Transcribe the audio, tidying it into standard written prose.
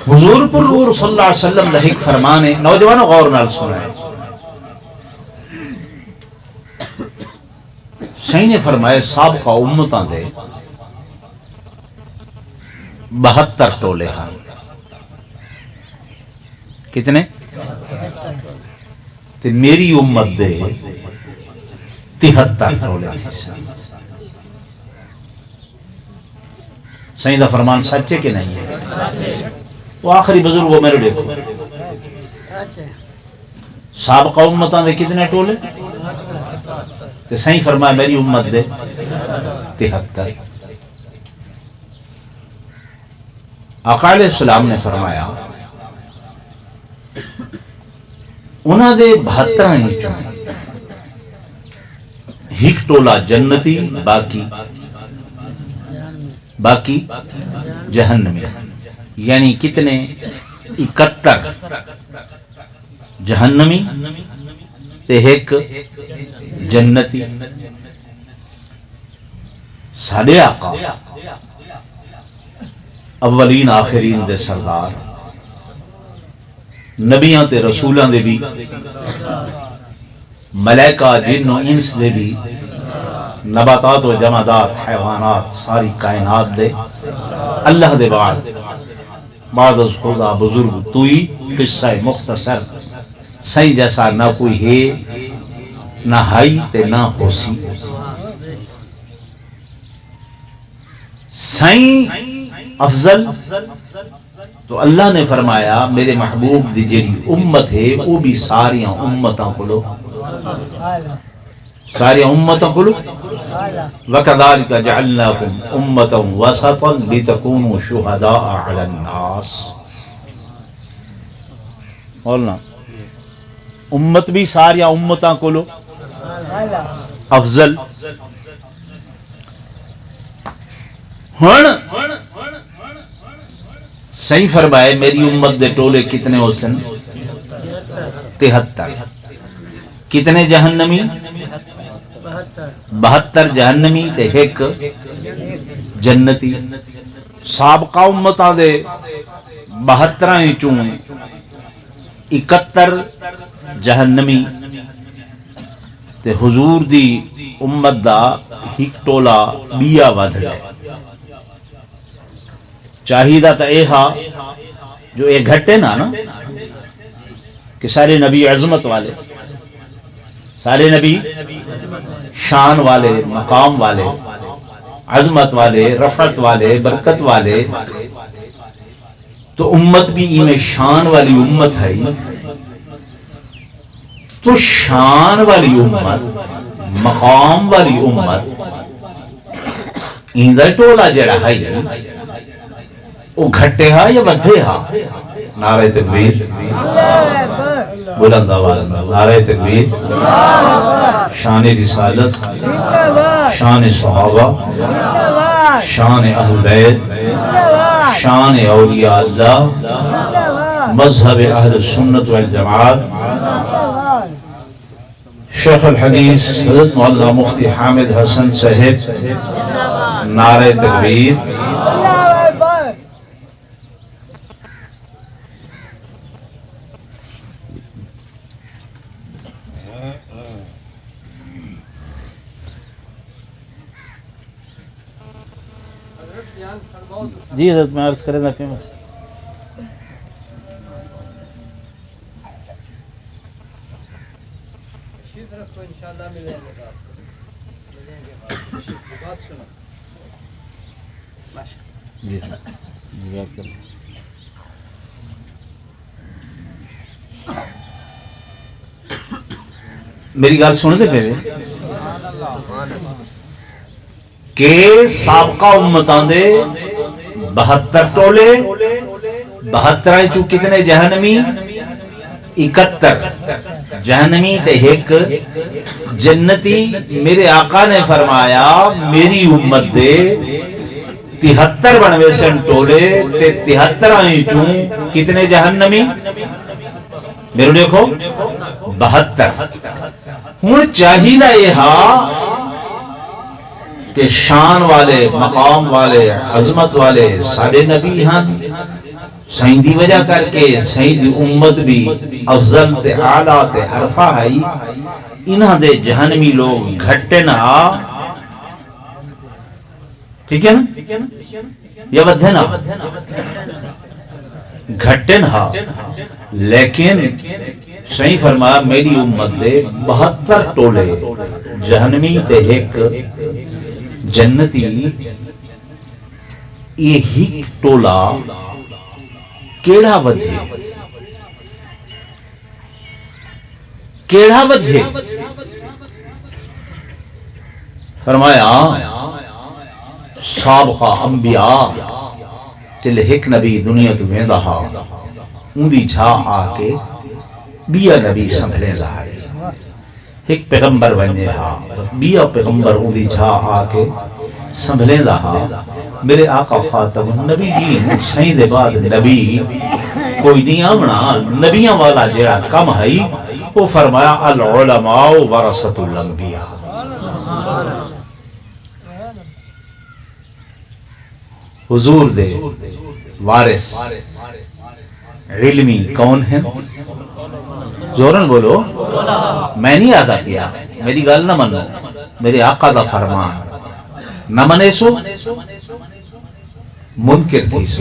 حضور پر صلی اللہ علیہ وسلم لہک فرمانے نوجوانوں غور نال سنائے صحیح نے فرمائے سابقہ امتاں دے 72 ٹولے ہیں کتنے تے میری امت دے 73 ٹولے تھی صحیح دا فرمان سچے کہ نہیں ہے وہ آخری بزرگ وہ میرے دیکھو سابقہ امتاں دے کتنے ٹولے تے صحیح فرمایا میری امت دے 73 آقا علیہ السلام نے فرمایا انہاں دے 72 ہی چوں ہک ٹولا جنتی باقی جہنمی یعنی کتنے 71 جہنمی تے ایک جنتی ساڈے آقا اولین آخرین دے سردار نبیاں تے رسولاں دے بھی ملائکہ جن و انس دے بھی نباتات و جمادات حیوانات ساری کائنات دے اللہ دے بعد از خدا بزرگ توئی قصہ مختصر صحیح جیسا نہ کوئی ہے نہ ہائی تے نہ ہوسی صحیح افضل تو اللہ نے فرمایا میرے محبوب دی جڑی امت ہے وہ بھی ساریاں امتاں کولو وَكَذَلِكَ جَعَلْنَاكُمْ أُمَّةً وَسَطًا لِتَكُونُوا شُهَدَاءَ عَلَى النَّاسِ بولنا امت بھی ساریاں امتاں کولو افضل ہن صحیح فرمائے میری امت دے ٹولے کتنے ہو سن 73 کتنے جہنمی 72 جہنمی تے ایک جنتی سابقہ امتاں دے 72 ہی چوں 71 جہنمی تے حضور دی امت دا ہک ٹولا بیا ودھ گئے چاہیدہ تا اے ہا جو اے گھٹے نا کہ سارے نبی عظمت والے سارے نبی شان والے مقام والے عظمت والے رفعت والے برکت والے تو امت بھی ان شان والی امت ہے تو شان والی امت مقام والی امت ان دا ٹولا جڑا ہے وہ گھٹے ہا یا بدھے ہا نعرہ تکبیر بلند آواز نعرہ تکبیر شان رسالت شان صحابہ شان اہل بیت شان اولیاء اللہ مذہب اہل سنت والجماعت شیخ الحدیث حضرت مولانا مفتی حامد حسن صاحب نعرہ تکبیر جی حضرت میں عرض کریں گا فیمس جی میری گل سن دے پے کہ سابقہ امتاں دے 72 ٹولے 72 چوں کتنے جہنمی 71 جہنمی تے ایک جنتی میرے آقا نے فرمایا میری امت دے 73 بنوے سن ٹولے تے 73 چوں کتنے جہنمی میرے دیکھو 72 ہن چاہیے یہ ہاں کہ شان والے مقام والے عظمت والے سارے نبی ہیں سائیں دی وجہ کر کے سائیں دی امت بھی افضل تے اعلیٰ تے عرفہ ہے انہاں دے جہنمی لوگ گھٹے نہ ٹھیک ہے نا یا بدھے نہ گھٹے نہ لیکن سائیں فرمایا میری امت دے 72 ٹولے جہنمی تے ایک جنتی یہی ٹولا کیڑا بدھے کیڑا بدھے فرمایا سابقہ انبیاء تل ایک نبی دنیا تو میں دہا اندی چھا آکے بیا نبی سنبھلے ظاہر ایک پیغمبر بننے ہا بیا پیغمبر اندی چھا آکے سنبھلے ظاہر میرے آقا خاتم النبی جی سائیں دے بعد نبی کوئی نہیں آمنا نبیاں والا جڑا کم ہے وہ فرمایا العلماء ورثۃ الانبیاء حضور دے وارث علمی کون ہیں زورن بولو میں نہیں آدھا کیا میری گال نہ منو میرے آقا دا فرمان نہ منے سو منکر تھی سو